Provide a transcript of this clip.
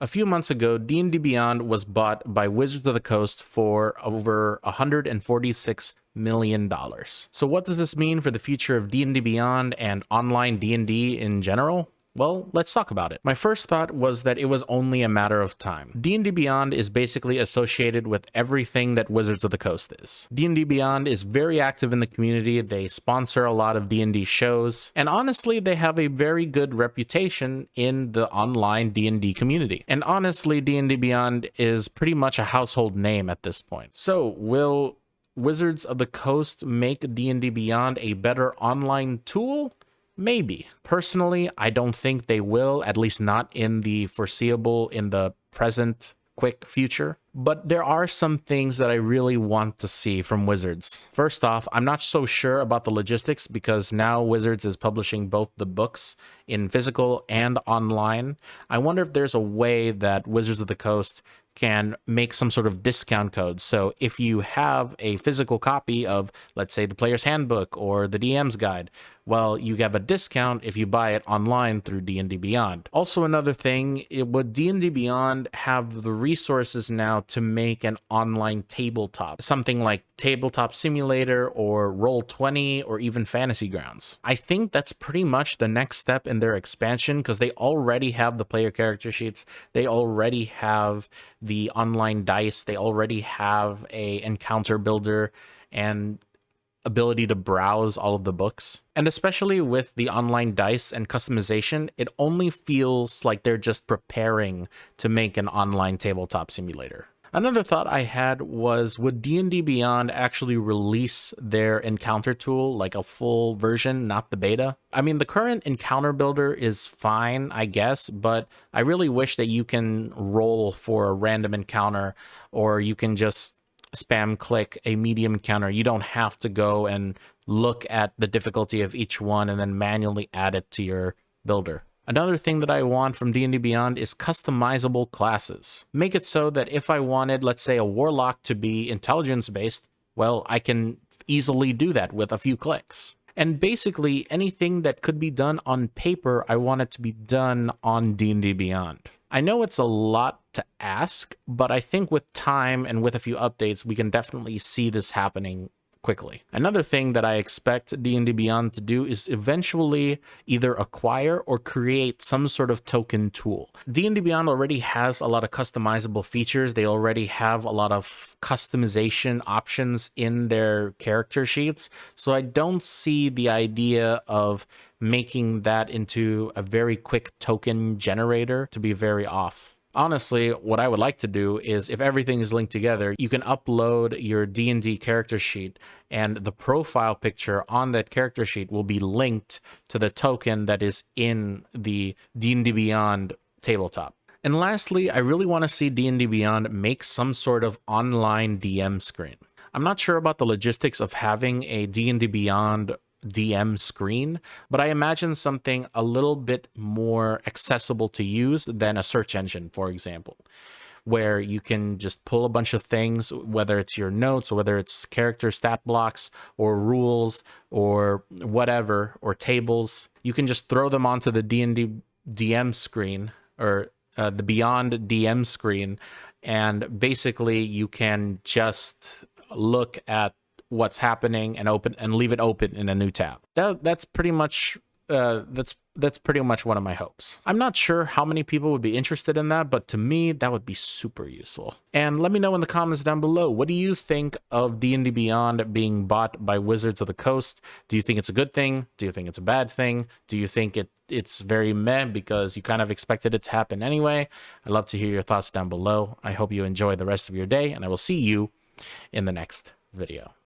A few months ago, D&D Beyond was bought by Wizards of the Coast for over $146 million. So what does this mean for the future of D&D Beyond and online D&D in general? Well, let's talk about it. My first thought was that it was only a matter of time. D&D Beyond is basically associated with everything that Wizards of the Coast is. D&D Beyond is very active in the community, they sponsor a lot of D&D shows, and honestly, they have a very good reputation in the online D&D community. And honestly, D&D Beyond is pretty much a household name at this point. So, will Wizards of the Coast make D&D Beyond a better online tool? Maybe. Personally, I don't think they will, at least not in the foreseeable, in the present quick future. But there are some things that I really want to see from Wizards. First off, I'm not so sure about the logistics because now Wizards is publishing both the books in physical and online. I wonder if there's a way that Wizards of the Coast can make some sort of discount code. So if you have a physical copy of, let's say, the Player's Handbook or the DM's Guide, well, you have a discount if you buy it online through D&D Beyond. Also, another thing, would D&D Beyond have the resources now to make an online tabletop? Something like Tabletop Simulator or Roll20 or even Fantasy Grounds. I think that's pretty much the next step in their expansion because they already have the player character sheets, they already have the online dice, they already have a encounter builder and ability to browse all of the books. And especially with the online dice and customization, it only feels like they're just preparing to make an online tabletop simulator. Another thought I had was, would D&D Beyond actually release their encounter tool, like a full version, not the beta? I mean, the current encounter builder is fine, I guess, but I really wish that you can roll for a random encounter, or you can just spam click a medium encounter. You don't have to go and look at the difficulty of each one and then manually add it to your builder. Another thing that I want from D&D Beyond is customizable classes. Make it so that if I wanted, let's say, a warlock to be intelligence-based, well, I can easily do that with a few clicks. And basically, anything that could be done on paper, I want it to be done on D&D Beyond. I know it's a lot to ask, but I think with time and with a few updates, we can definitely see this happening quickly. Another thing that I expect D&D Beyond to do is eventually either acquire or create some sort of token tool. D&D Beyond already has a lot of customizable features. They already have a lot of customization options in their character sheets. So I don't see the idea of making that into a very quick token generator to be very off. Honestly, what I would like to do is, if everything is linked together, you can upload your D&D character sheet, and the profile picture on that character sheet will be linked to the token that is in the D&D Beyond tabletop. And lastly, I really want to see D&D Beyond make some sort of online DM screen. I'm not sure about the logistics of having a D&D Beyond DM screen, but I imagine something a little bit more accessible to use than a search engine, for example, where you can just pull a bunch of things, whether it's your notes or whether it's character stat blocks or rules or whatever, or tables. You can just throw them onto the D&D DM screen, or the Beyond DM screen, and basically you can just look at what's happening and open and leave it open in a new tab. That's pretty much that's pretty much one of my hopes. I'm not sure how many people would be interested in that, but to me that would be super useful. And let me know in the comments down below, what do you think of D&D Beyond being bought by Wizards of the Coast? Do you think it's a good thing? Do you think it's a bad thing? Do you think it's very meh because you kind of expected it to happen anyway? I'd love to hear your thoughts down below. I hope you enjoy the rest of your day, and I will see you in the next video.